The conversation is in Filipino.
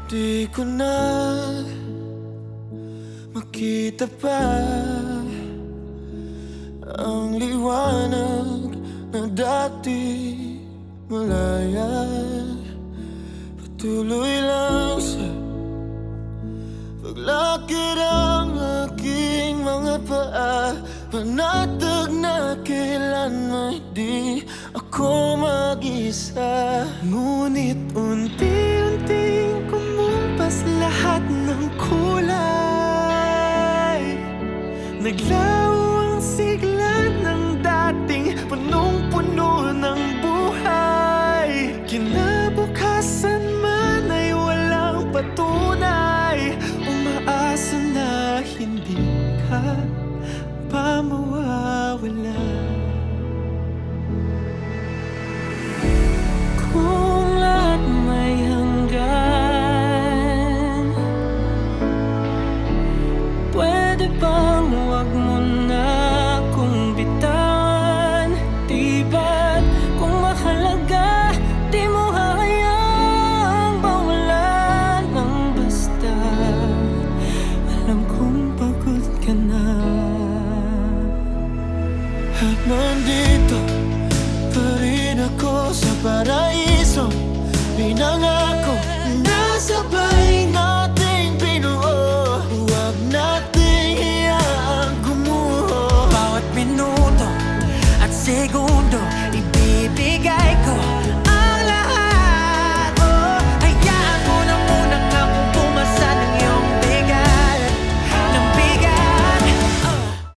Di ko na makita pa ang liwanag na dati malaya. Patuloy lang sa paglakad ang aking mga paa, panatag na kailan may di ako mag-isa.